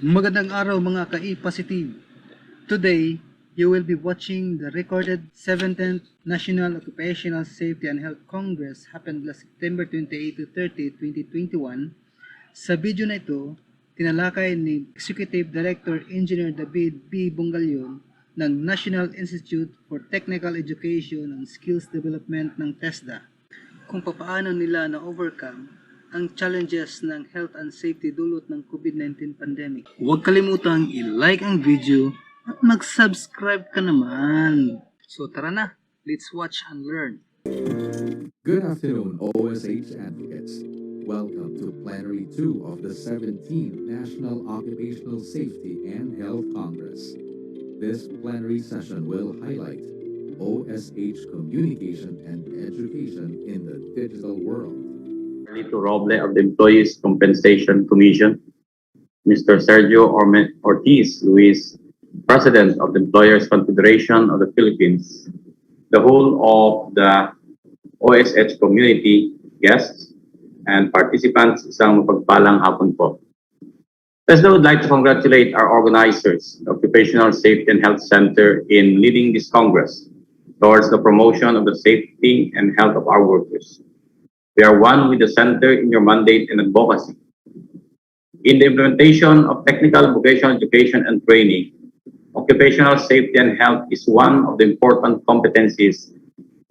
Magandang araw mga ka-E-Positive. Today, you will be watching the recorded 17th National Occupational Safety and Health Congress happened last September 28 to 30, 2021. Sa video na ito, tinalakay ni Executive Director Engineer David B. Bungallon ng National Institute for Technical Education and Skills Development ng TESDA kung papaano nila na-overcome ang challenges ng health and safety dulot ng COVID-19 pandemic. Huwag kalimutang i-like ang video at mag-subscribe ka naman. So tara na, let's watch and learn. Good afternoon, OSH advocates. Welcome to Plenary 2 of the 17th National Occupational Safety and Health Congress. This plenary session will highlight OSH communication and education in the digital world. Lito Roble of the Employees Compensation Commission, Mr. Sergio Ortiz Luis, President of the Employers Confederation of the Philippines, the whole of the OSH community, guests, and participants, isang mapagpalang hapon po. TESDA would like to congratulate our organizers, the Occupational Safety and Health Center, in leading this Congress towards the promotion of the safety and health of our workers. We are one with the center in your mandate and advocacy. In the implementation of technical vocational education and training, occupational safety and health is one of the important competencies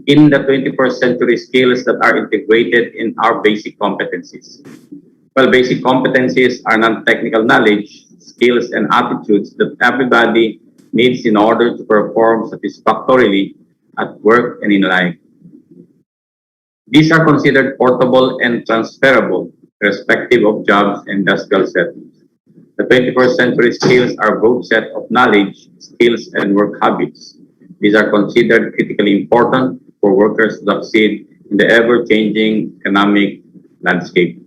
in the 21st century skills that are integrated in our basic competencies. Well, basic competencies are non-technical knowledge, skills, and attitudes that everybody needs in order to perform satisfactorily at work and in life. These are considered portable and transferable, irrespective of jobs and industrial settings. The 21st century skills are a broad set of knowledge, skills, and work habits. These are considered critically important for workers to succeed in the ever-changing economic landscape.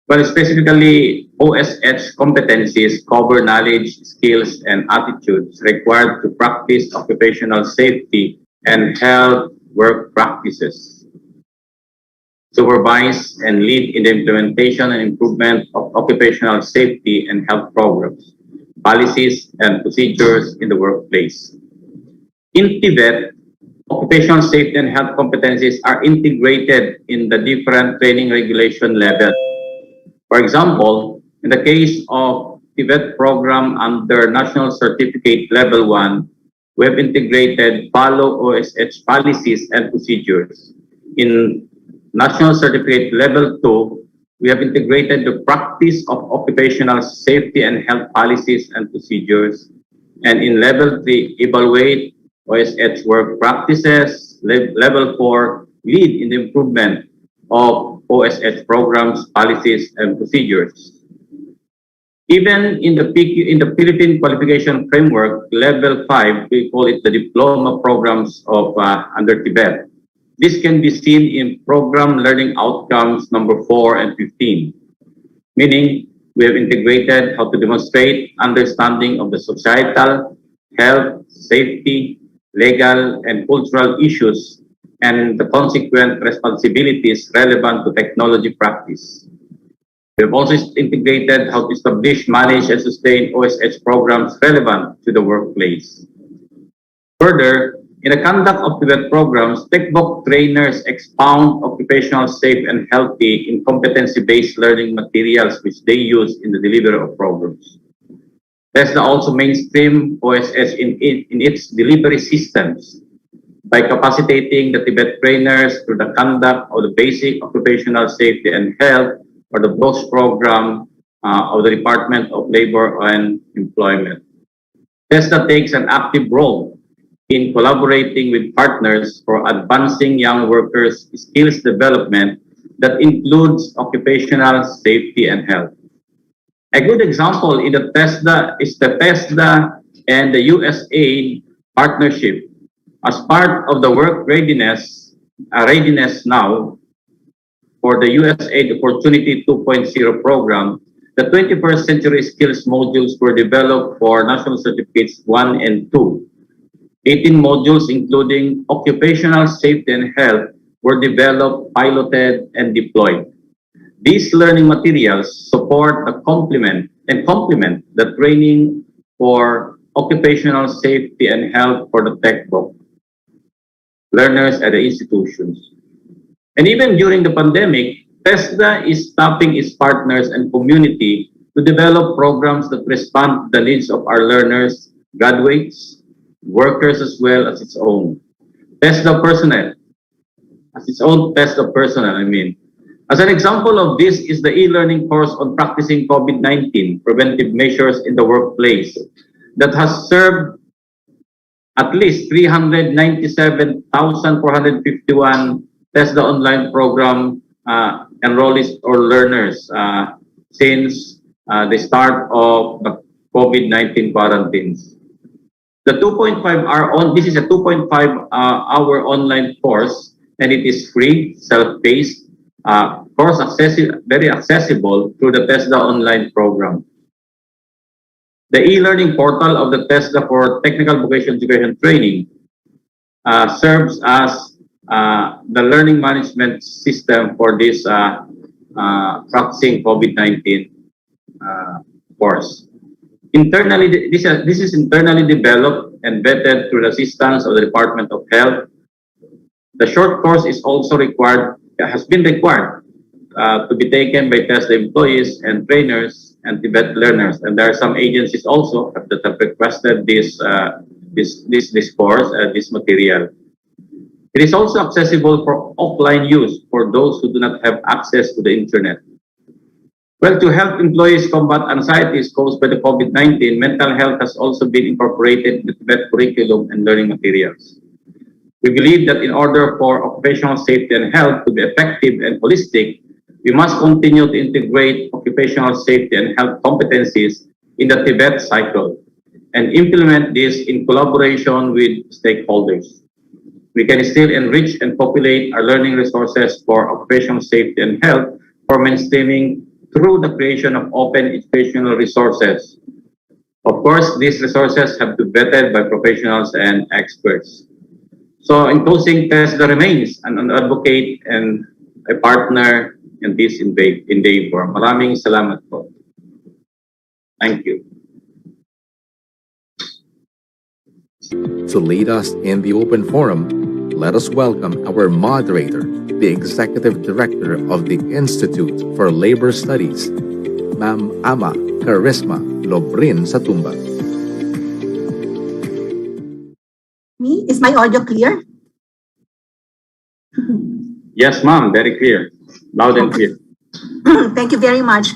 Well, specifically, OSH competencies cover knowledge, skills, and attitudes required to practice occupational safety and health work practices, supervise and lead in the implementation and improvement of occupational safety and health programs, policies, and procedures in the workplace. In Tibet, occupational safety and health competencies are integrated in the different training regulation levels. For example, in the case of Tibet program under National Certificate Level 1, we have integrated follow OSH policies and procedures. In National Certificate Level 2, we have integrated the practice of occupational safety and health policies and procedures. And in Level 3, evaluate OSH work practices. Level 4, lead in the improvement of OSH programs, policies, and procedures. Even in the Philippine Qualification Framework, Level 5, we call it the diploma programs of under Tibet. This can be seen in program learning outcomes number 4 and 15, meaning we have integrated how to demonstrate understanding of the societal, health, safety, legal, and cultural issues and the consequent responsibilities relevant to technology practice. We have also integrated how to establish, manage, and sustain OSH programs relevant to the workplace. Further, in the conduct of Tibet programs, textbook trainers expound occupational safe and healthy in competency-based learning materials which they use in the delivery of programs. TESDA also mainstream OSH in its delivery systems by capacitating the Tibet trainers through the conduct of the basic occupational safety and health or the BOSH program of the Department of Labor and Employment. TESDA takes an active role in collaborating with partners for advancing young workers' skills development that includes occupational safety and health. A good example in the TESDA is the TESDA and the USAID partnership. As part of the work readiness now for the USAID Opportunity 2.0 program, the 21st Century Skills modules were developed for National Certificates 1 and 2. 18 modules, including occupational safety and health, were developed, piloted, and deployed. These learning materials support the complement and complement the training for occupational safety and health for the textbook learners at the institutions. And even during the pandemic, TESDA is tapping its partners and community to develop programs that respond to the needs of our learners, graduates, workers as well as its own. TESDA personnel, as its own TESDA personnel, I mean. As an example of this is the e-learning course on practicing COVID-19 preventive measures in the workplace that has served at least 397,451 TESDA online program enrollees or learners since the start of the COVID-19 quarantines. The 2.5 hour this is a 2.5 hour online course, and it is free, self-paced course, very accessible through the TESDA online program. The e-learning portal of the TESDA for Technical Vocational Education Training serves as the learning management system for this practicing COVID-19 course. Internally, this is internally developed and vetted through the assistance of the Department of Health. The short course is also has been required to be taken by TESDA employees and trainers and TVET learners. And there are some agencies also that have requested this course, this material. It is also accessible for offline use for those who do not have access to the internet. Well, to help employees combat anxieties caused by the COVID-19, mental health has also been incorporated in the TVET curriculum and learning materials. We believe that in order for occupational safety and health to be effective and holistic, we must continue to integrate occupational safety and health competencies in the TVET cycle and implement this in collaboration with stakeholders. We can still enrich and populate our learning resources for occupational safety and health for mainstreaming through the creation of open educational resources. Of course, these resources have to be vetted by professionals and experts. So in closing, TESDA remains an advocate and a partner in this endeavor. Maraming salamat po. Thank you. To lead us in the open forum, let us welcome our moderator, the Executive Director of the Institute for Labor Studies, Ma'am Ama Charisma Lobrin Satumba. Is my audio clear? Yes, ma'am, very clear. Loud and clear. Thank you very much.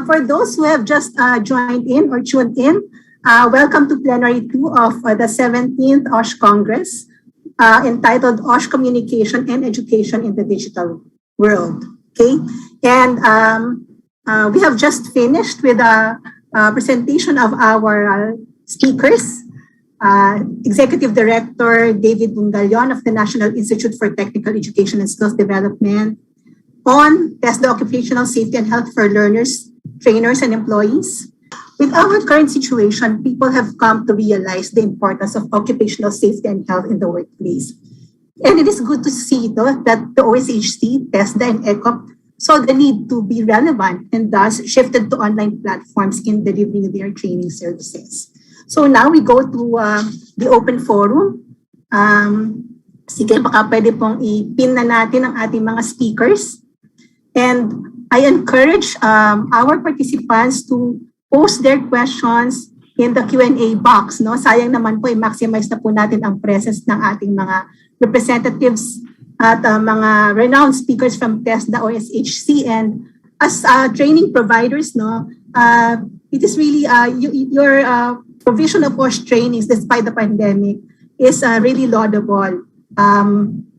For those who have just joined in or tuned in, welcome to Plenary 2 of the 17th OSH Congress, entitled OSH Communication and Education in the Digital World. Okay, and we have just finished with a presentation of our speakers. Executive Director David Bungallon of the National Institute for Technical Education and Skills Development on TESDA occupational safety and health for learners, trainers, and employees. With our current situation, people have come to realize the importance of occupational safety and health in the workplace. And it is good to see though, that the OSHC, TESDA, and ECOP saw the need to be relevant and thus shifted to online platforms in delivering their training services. So now we go to the open forum. Sige, baka pwede pong i-pin na natin ang ating mga speakers. And I encourage our participants to post their questions in the Q&A box. No? Sayang naman po, i-maximize na po natin ang presence ng ating mga representatives at mga renowned speakers from TESDA, OSHC, and as training providers, no, it is really your provision of OSH trainings despite the pandemic is really laudable.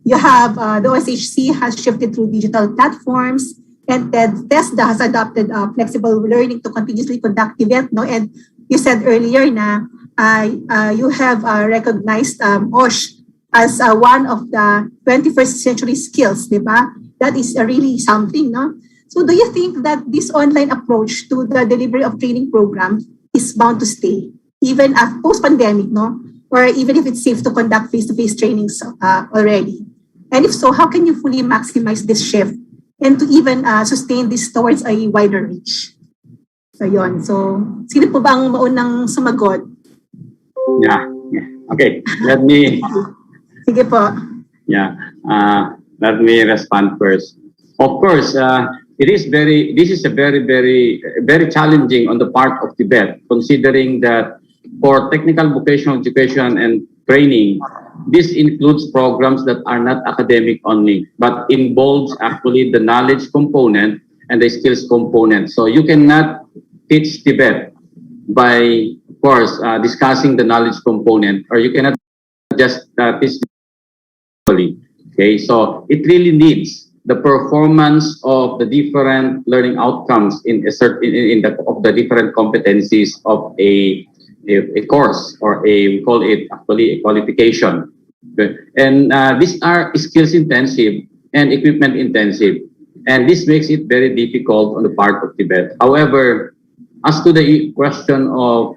You have the OSHC has shifted through digital platforms, and TESDA has adopted flexible learning to continuously conduct events. No? And you said earlier na you have recognized OSH as one of the 21st century skills, di ba? That is really something, no? So do you think that this online approach to the delivery of training programs is bound to stay, even post-pandemic, no? Or even if it's safe to conduct face-to-face trainings already? And if so, how can you fully maximize this shift and to even sustain this towards a wider reach? So, yun. So, sino po ba ang maunang sumagot? Yeah. Okay. Let me Sige po. let me respond first. Of course, this is a very challenging on the part of Tibet, considering that for technical vocational education and training, this includes programs that are not academic only, but involves actually the knowledge component and the skills component. So you cannot teach Tibet by, of course, discussing the knowledge component, or you cannot just teach. Okay, so it really needs the performance of the different learning outcomes in a certain in the of the different competencies of a course, or we call it actually a qualification. Okay. And these are skills intensive and equipment intensive, and this makes it very difficult on the part of Tibet. However, as to the question of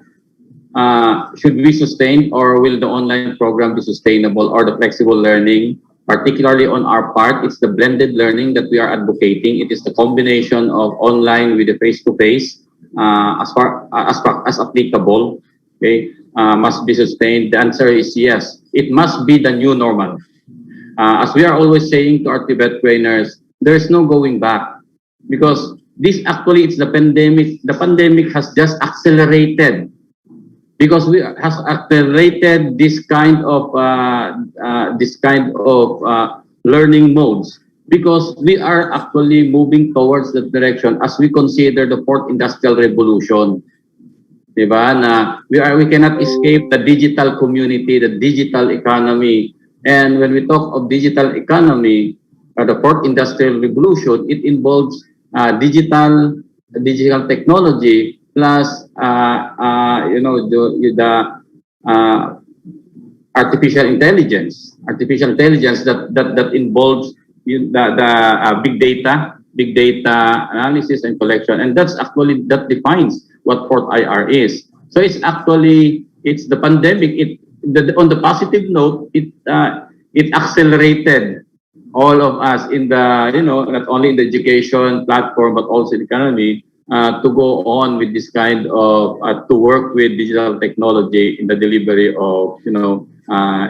should we sustain, or will the online program be sustainable, or the flexible learning, particularly on our part, it's the blended learning that we are advocating. It is the combination of online with the face-to-face as applicable. Okay, must be sustained. The answer is yes. It must be the new normal. As we are always saying to our Tibet trainers, there is no going back, because this actually, it's the pandemic. The pandemic has just accelerated, because we has accelerated this kind of learning modes, because we are actually moving towards that direction as we consider the fourth industrial revolution. Diba? Na we cannot escape the digital community, the digital economy. And when we talk of digital economy, the fourth industrial revolution, it involves digital technology plus the artificial intelligence that involves big data analysis and collection, and that's actually that defines what fourth IR is. So it's the pandemic. On the positive note, it accelerated all of us in the not only in the education platform but also in the economy to go on with this kind of to work with digital technology in the delivery of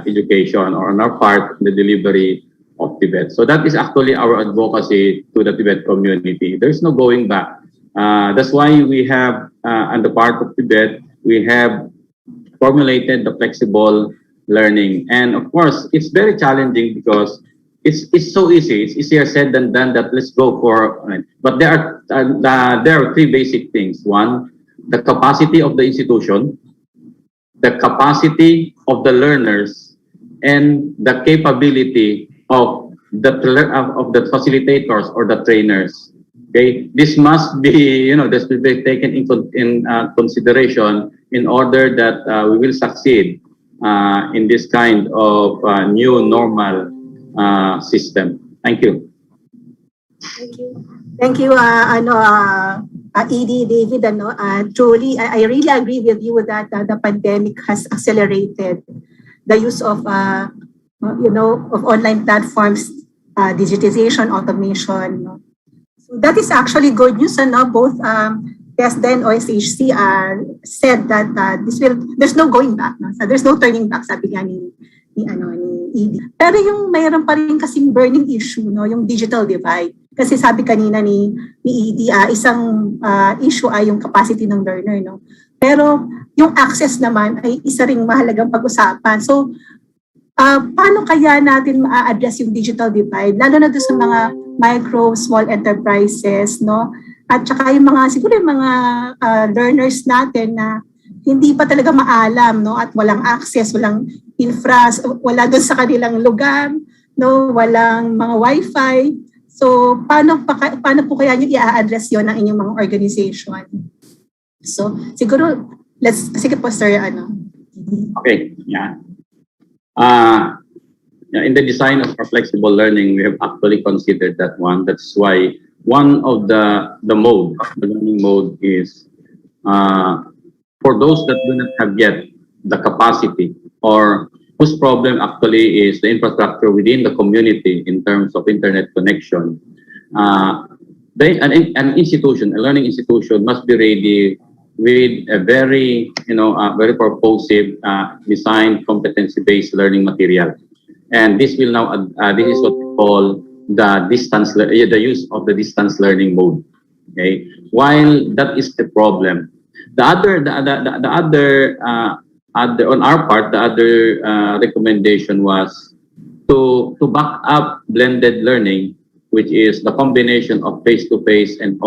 education, or on our part in the delivery of Tibet. So that is actually our advocacy to the Tibet community. There's no going back. That's why we have on the part of Tibet, we have formulated the flexible learning. And of course, it's very challenging because it's so easy. It's easier said than done that let's go for. But there are three basic things. One, the capacity of the institution, the capacity of the learners, and the capability of the facilitators or the trainers. Okay, this must be this will be taken in consideration in order that we will succeed in this kind of new normal system. Thank you. Thank you. Thank you, ED, David. Truly, I really agree with you that the pandemic has accelerated the use of, of online platforms, digitization, automation. So that is actually good news. Both TESDA and OSHC said that there's no going back. No? So there's no turning back, sabi nga ni ED. Pero yung mayroon pa rin kasing burning issue, no, yung digital divide. Kasi sabi kanina ni ED, isang issue ay yung capacity ng learner, no. Pero yung access naman ay isa ring mahalagang pag-usapan. So paano kaya natin ma-address yung digital divide, lalo na doon sa mga micro, small enterprises, no? At saka yung siguro yung mga learners natin na hindi pa talaga maalam, no, at walang access, walang infra, wala doon sa kanilang lugar, no, walang mga wifi. So paano po kaya niyo i-address 'yon ng inyong mga organization? So siguro sige po sir, Okay, yeah. In the design of our flexible learning, we have actually considered that one. That's why one of the learning mode is for those that do not have yet the capacity, or whose problem actually is the infrastructure within the community in terms of internet connection. an institution, a learning institution, must be ready with a very, very purposive, designed competency-based learning material. And this will now, this is what we call the the use of the distance learning mode. Okay, while that is the problem, the other, on our part, the other recommendation was to back up blended learning, which is the combination of face-to-face and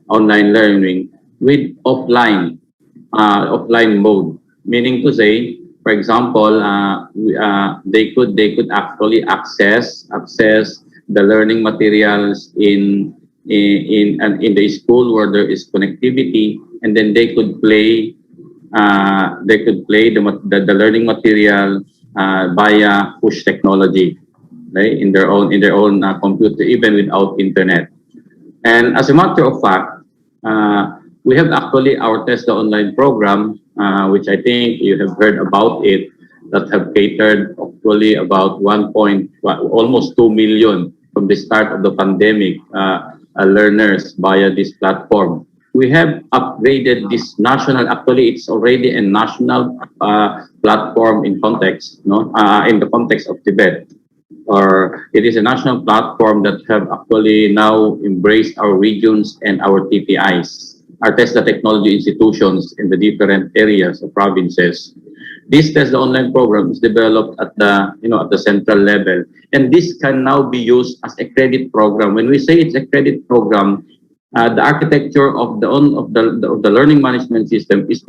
online learning with offline mode. Meaning to say, for example, they could actually access the learning materials in the school where there is connectivity, and then they could play the learning material via push technology, right, in their own computer, even without internet. And as a matter of fact, we have actually our TESDA online program, which I think you have heard about it, that have catered actually about almost 2 million from the start of the pandemic learners via this platform. We have upgraded this national. Actually, it's already a national platform in context, no, in the context of Tibet, or it is a national platform that have actually now embraced our regions and our TTIs, our TESDA technology institutions in the different areas of provinces. This TESDA online program is developed at the central level, and this can now be used as a credit program. When we say it's a credit program, the architecture of the learning management system is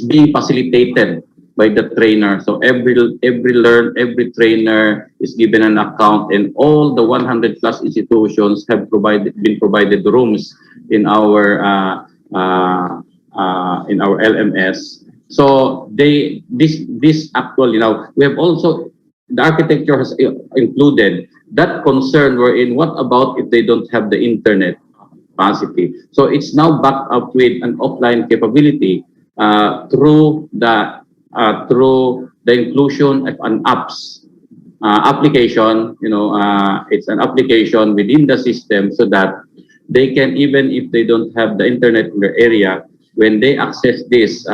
being facilitated by the trainer. So every trainer is given an account, and all the 100 plus institutions have been provided rooms in our LMS. So this actually, now we have also, the architecture has included that concern wherein what about if they don't have the internet capacity. So it's now backed up with an offline capability through the inclusion of an application. It's an application within the system, so that they can, even if they don't have the internet in their area, when they access this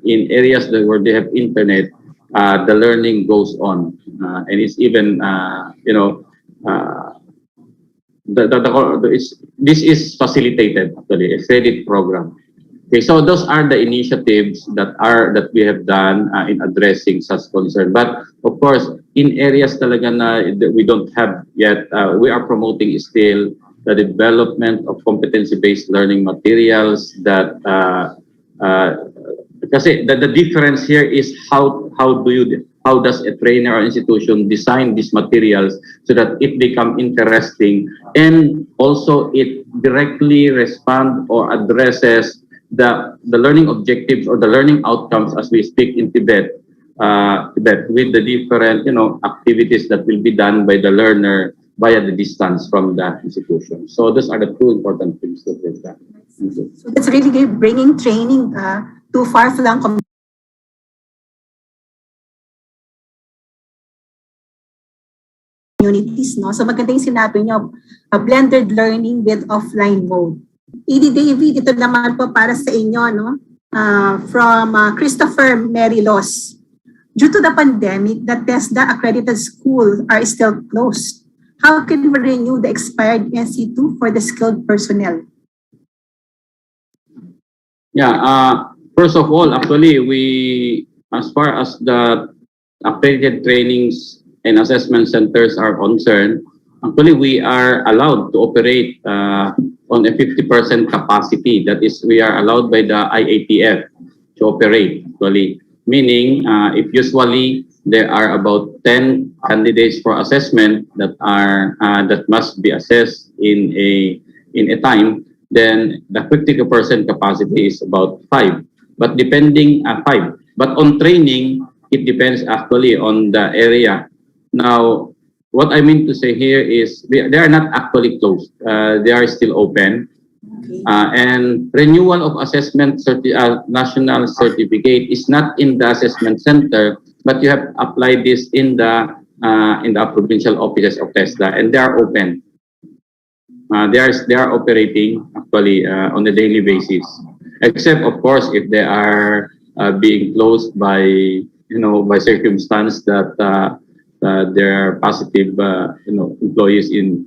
in areas where they have internet, the learning goes on, and it's even this is facilitated, actually, a credit program. Okay, so those are the initiatives that we have done in addressing such concern. But of course, in areas talaga that we don't have yet, we are promoting still the development of competency-based learning materials. Because the difference here is how does a trainer or institution design these materials so that it become interesting, and also it directly respond or addresses the learning objectives or the learning outcomes as we speak in Tibet, with the different activities that will be done by the learner via the distance from the institution. So those are the two important things that we've done. So that's really good, bringing training to far-flung communities, no? So maganda yung sinabi nyo, blended learning with offline mode. ED David, ito naman po para sa inyo, no? From Christopher Merilos. Due to the pandemic, the TESDA accredited schools are still closed. How can we renew the expired NC2 for the skilled personnel? Yeah, first of all, actually, we, as far as the accredited trainings and assessment centers are concerned, actually, we are allowed to operate on a 50% capacity. That is, we are allowed by the IATF to operate, actually. Meaning, if usually there are about 10 candidates for assessment that must be assessed in a time, then the 50% capacity is about 5. But depending 5. But on training, it depends actually on the area. Now, what I mean to say here is they are not actually closed. They are still open. And renewal of assessment national certificate is not in the assessment center, but you have applied this in the provincial offices of TESDA, and they are open. they are operating actually on a daily basis, except of course if they are being closed by by circumstance that there are positive employees in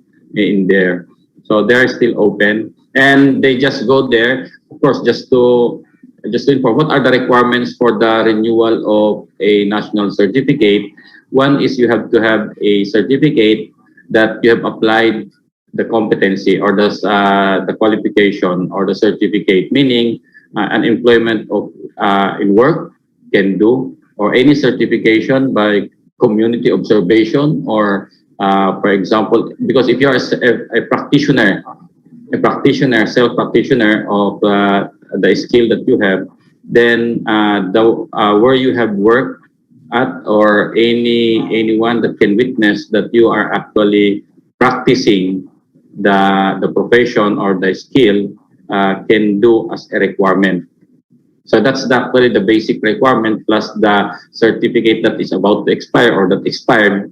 there, so they're still open and they just go there, of course, just to inform what are the requirements for the renewal of a national certificate. One is you have to have a certificate that you have applied the competency or the qualification or the certificate, meaning an employment of in work can do, or any certification by community observation, or for example, because if you are a practitioner, self practitioner of the skill that you have, then where you have worked at, or anyone that can witness that you are actually practicing the profession or the skill can do as a requirement. So that's actually the basic requirement, plus the certificate that is about to expire or that expired.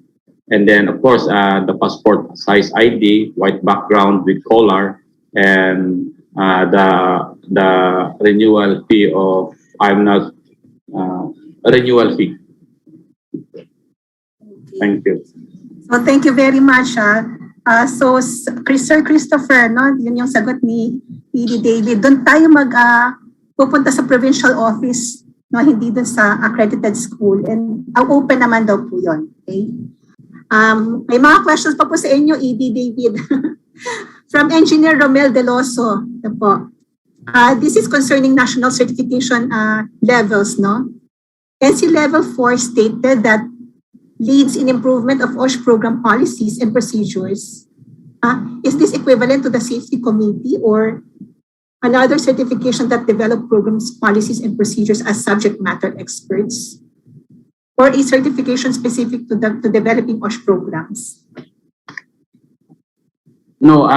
And then, of course, the passport size ID, white background with collar, and the renewal fee of, I'm not, renewal fee. Thank you. So thank you very much. Sir Christopher, no, yun yung sagot ni PD David. Doon tayo pupunta sa provincial office, no, hindi doon sa accredited school. And open naman daw po yun. Okay? May mga questions pa po sa inyo, ED David. From Engineer Romel Deloso. Po. This is concerning national certification levels, no? NC Level 4 stated that leads in improvement of OSH program policies and procedures. Is this equivalent to the safety committee or another certification that develop programs, policies, and procedures as subject matter experts? Or a certification specific to developing OSH programs? No,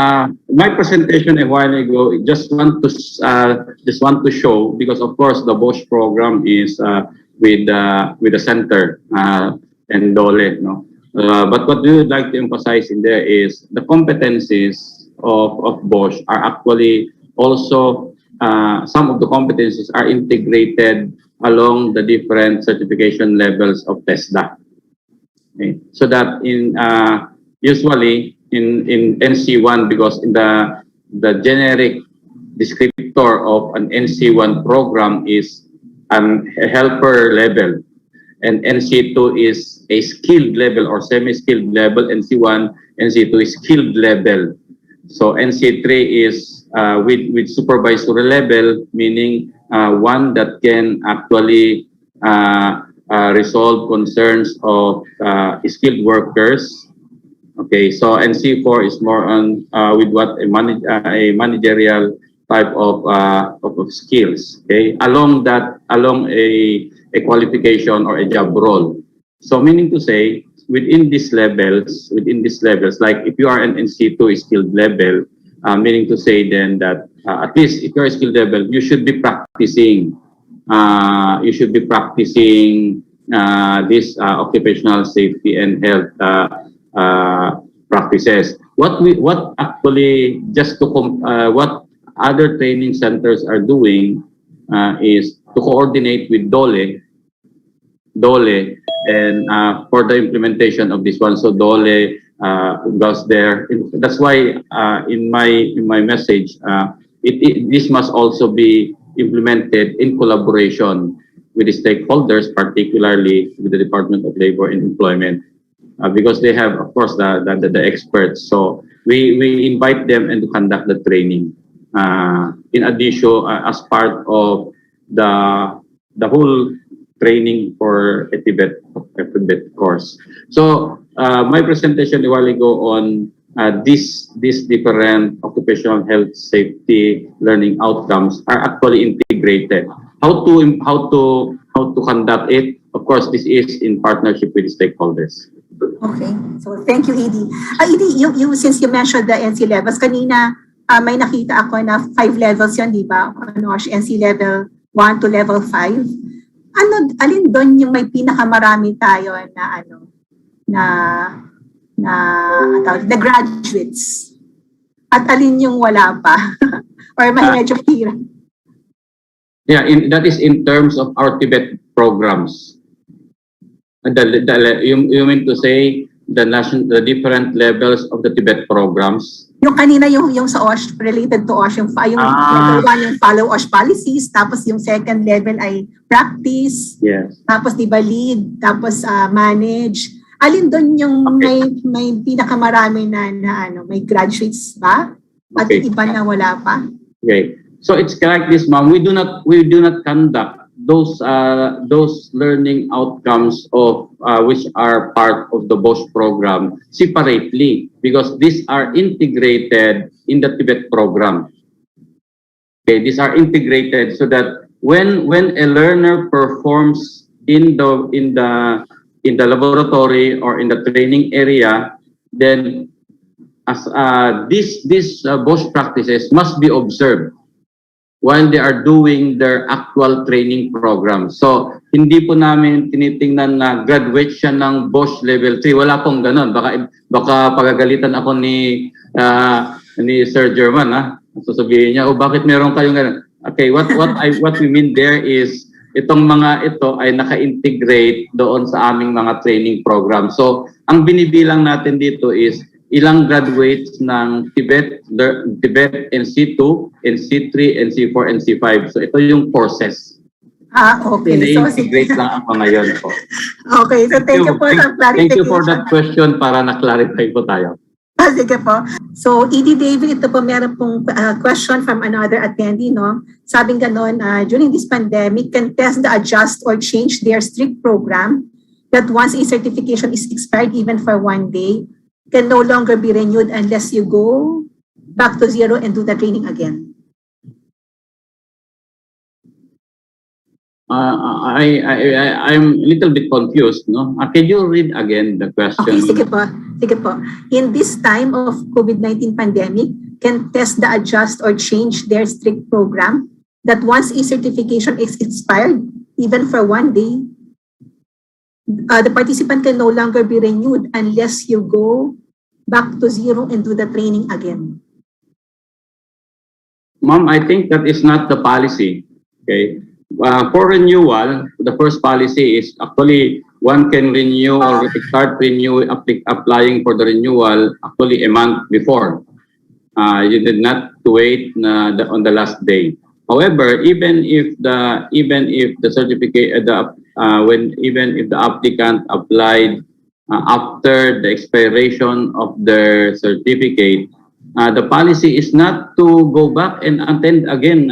my presentation a while ago just want to show, because of course the BOSH program is with the center and DOLE, no. But what we would like to emphasize in there is the competencies of BOSH are actually also some of the competencies are integrated along the different certification levels of TESDA. Okay. So that usually in NC1, because in the generic descriptor of an NC1 program is a helper level, and NC2 is a skilled level or semi-skilled level. NC2 is skilled level. So NC3 is with supervisory level, meaning one that can actually resolve concerns of skilled workers. Okay, so NC4 is more on with what a managerial type of skills. Okay, along a qualification or a job role. So meaning to say, within these levels, like if you are an NC2 skilled level, meaning to say then that at least if you're a skilled level, you should be practicing. This occupational safety and health practices. What actually what other training centers are doing is to coordinate with DOLE, and for the implementation of this one. So DOLE goes there. That's why in my message, this must also be implemented in collaboration with the stakeholders, particularly with the Department of Labor and Employment, because they have, of course, the experts. So we invite them and to conduct the training. In addition, as part of the whole training for a Tibet course. So my presentation a while ago on these different occupational health safety learning outcomes are actually integrated. How to conduct it? Of course, this is in partnership with stakeholders. Okay, so thank you, Edie. Edie, you since you mentioned the NC levels kanina, may nakita ako na 5 levels yan, di ba? NC level 1 to level 5. Alin doon yung may pinakamarami tayo na graduates? At alin yung wala pa? Or may medyo hirap? Yeah, that is in terms of our Tibet programs. You mean to say the different levels of the Tibet programs? Yung kanina yung sa OSH, related to OSH, yung level 1 yung follow OSH policies, tapos yung second level ay practice, Yes. tapos di ba lead, tapos manage. Alin doon yung may pinakamarami na may graduates ba? At iba na wala pa? Okay. So it's correct this, ma'am. We do not conduct those learning outcomes of which are part of the BOSH program separately, because these are integrated in the Tibet program. Okay, these are integrated so that when a learner performs in the laboratory or in the training area, then as these BOSH practices must be observed while they are doing their actual training program. So, hindi po namin tinitingnan na graduate siya ng BOSH level 3. Wala pong ganun. Baka pagagalitan ako ni Sir German, ha? Sasabihin niya, bakit meron kayong ganun? Okay, what we mean there is itong mga ito ay naka-integrate doon sa aming mga training program. So, ang binibilang natin dito is ilang graduates ng Tibet NC2, NC3, NC4, NC5. So ito yung courses. Okay. So, integrate lang ako ngayon po. Okay, so thank you for the clarification. Thank you for that question para na-clarify po tayo. Sige po. So, E.D. David, ito po meron pong question from another attendee, no? Sabing ganon, during this pandemic, can TESDA adjust or change their strict program that once a certification is expired even for 1 day, can no longer be renewed unless you go back to zero and do the training again? I'm a little bit confused, no? Can you read again the question? Okay, sige po. Sige po. In this time of COVID-19 pandemic, can TESDA adjust or change their strict program that once a certification is expired, even for 1 day, the participant can no longer be renewed unless you go back to zero and do the training again? Ma'am, I think that is not the policy. Okay. For renewal, the first policy is actually one can renew or start applying for the renewal actually a month before. You did not wait on the last day. However, even if the certificate even if the applicant applied after the expiration of their certificate, the policy is not to go back and attend again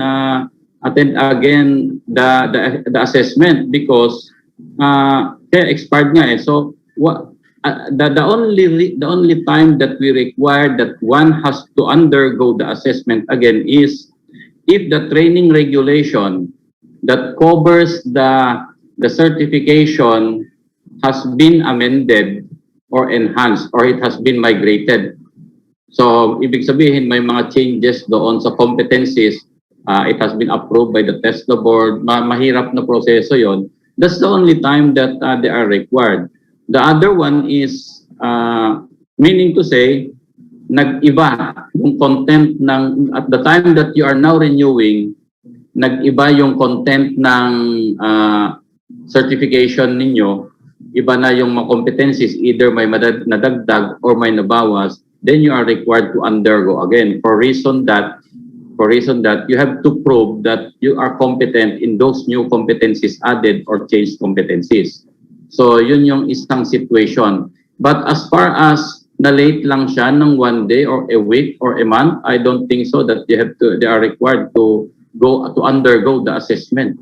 the assessment because expired nga eh. So the only time that we require that one has to undergo the assessment again is if the training regulation that covers the certification has been amended or enhanced or it has been migrated. So, ibig sabihin may mga changes doon sa competencies. It has been approved by the TESDA board. Mahirap na proseso yon. That's the only time that they are required. The other one is, meaning to say, nag-iba yung content ng, at the time that you are now renewing, nag-iba yung content ng certification ninyo, iba na yung mga competencies, either may nadagdag or may nabawas, then you are required to undergo again for reason that you have to prove that you are competent in those new competencies added or changed competencies. So yun yung isang situation. But as far as na-late lang siya ng 1 day or a week or a month, I don't think so that they are required to undergo the assessment.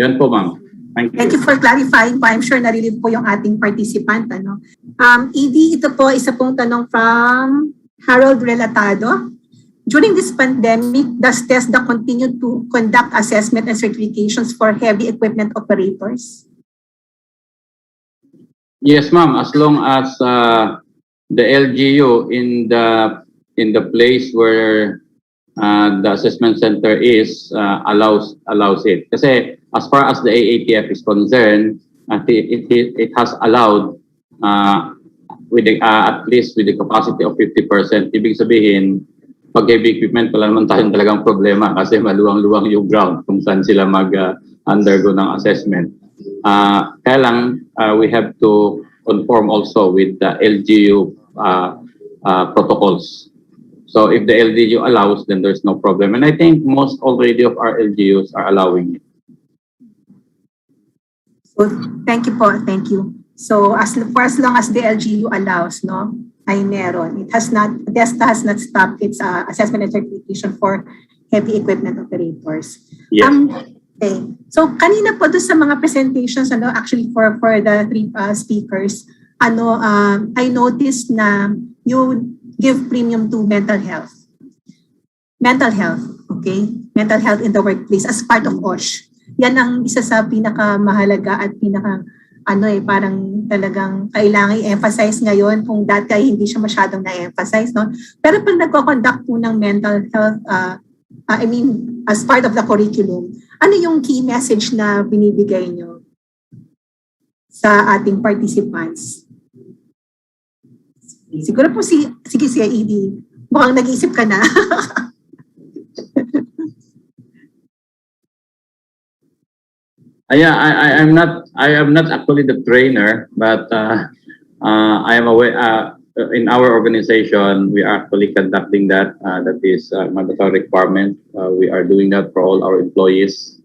Yan po, ma'am. Thank you for clarifying po. I'm sure narinig po yung ating participant. ED, ito po isa pong tanong from Harold Relatado. During this pandemic, does TESDA continue to conduct assessment and certifications for heavy equipment operators? Yes, ma'am. As long as the LGU in the place where the assessment center is allows it. Kasi as far as the AATF is concerned, it has allowed with the, at least with the capacity of 50%. Ibig sabihin, pag heavy equipment, wala naman tayong talagang problema kasi maluwang-luwang yung ground kung saan sila mag-undergo ng assessment. Kaya lang, we have to conform also with the LGU protocols. So if the LGU allows, then there's no problem. And I think most already of our LGUs are allowing it. So, thank you po, thank you. So, for as long as the LGU allows, no, ay meron. TESDA has not stopped its assessment and certification for heavy equipment operators. Yes. Okay. So, kanina po doon sa mga presentations, actually for the three speakers, I noticed na you give premium to mental health. Mental health, okay? Mental health in the workplace as part of OSH. Yan ang isa sa pinakamahalaga at parang talagang kailangan i-emphasize ngayon kung dati ay hindi siya masyadong na-emphasize, no? Pero pag nagko-conduct po ng mental health, as part of the curriculum, ano yung key message na binibigay nyo sa ating participants? Siguro po sige si Edie, mukhang nag-iisip ka na. Yeah, I am not actually the trainer, but I am aware. In our organization, we are actually conducting that. That is a mandatory requirement. We are doing that for all our employees,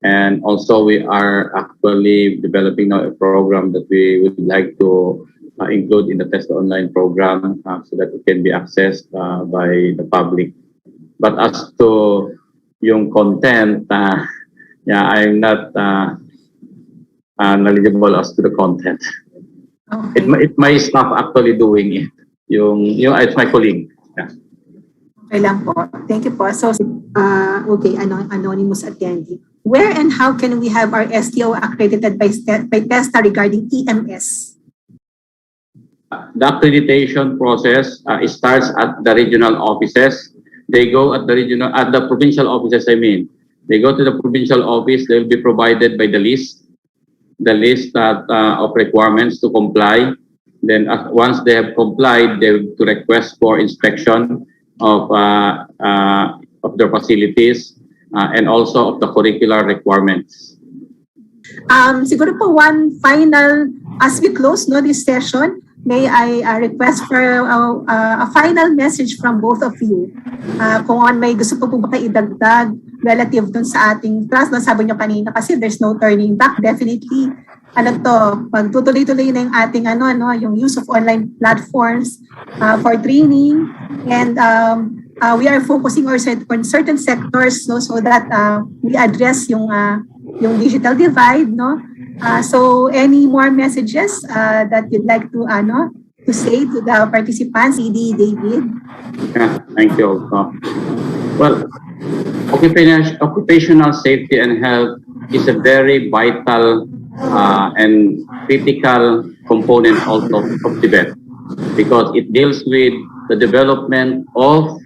and also we are actually developing now a program that we would like to include in the TESDA online program so that it can be accessed by the public. But as to yung content. Yeah, I'm not knowledgeable as to the content. Okay. It's my staff actually doing it. It's my colleague. Yeah. Okay lang po. Thank you po. So, okay, anonymous attendee. Where and how can we have our STO accredited by TESDA regarding EMS? The accreditation process starts at the regional offices. They go at the provincial offices, They go to the provincial office, they'll be provided by the list of requirements to comply. Then once they have complied, they will to request for inspection of their facilities and also of the curricular requirements. Siguro po one final, as we close this session, may I request for a final message from both of you. Kung may gusto po ba kayo idagdag relative dun sa ating class, sabi nyo kanina kasi there's no turning back, definitely. Pag tutuloy-tuloy na yung ating yung use of online platforms for training, and we are focusing on certain sectors, so that we address yung digital divide, so any more messages that you'd like to say to the participants, Edie, David? Yeah, thank you also. Well, occupational safety and health is a very vital and critical component also of TESDA because it deals with the development of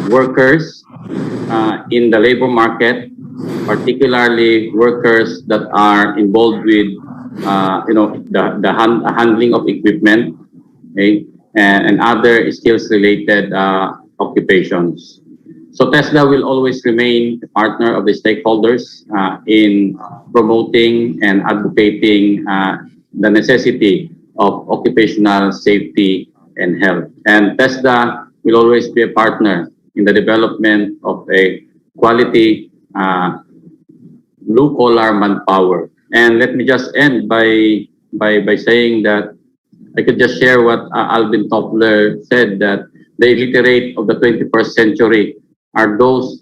workers in the labor market, particularly workers that are involved with the handling of equipment, okay, and other skills-related occupations. So TESDA will always remain a partner of the stakeholders in promoting and advocating the necessity of occupational safety and health. And TESDA will always be a partner in the development of a quality blue-collar manpower. And let me just end by saying that I could just share what Alvin Toffler said, that the illiterate of the 21st century are those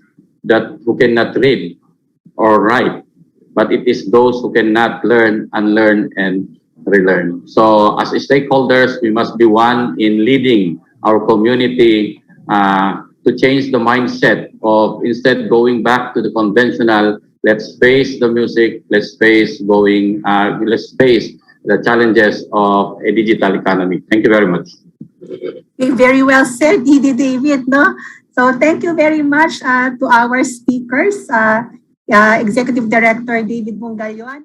who cannot read or write, but it is those who cannot learn, unlearn, and relearn. So as stakeholders, we must be one in leading our community to change the mindset of instead going back to the conventional, let's face the music, let's face the challenges of a digital economy. Thank you very much. Very well said, Edie, David, no? So thank you very much to our speakers, Executive Director David Bungallon.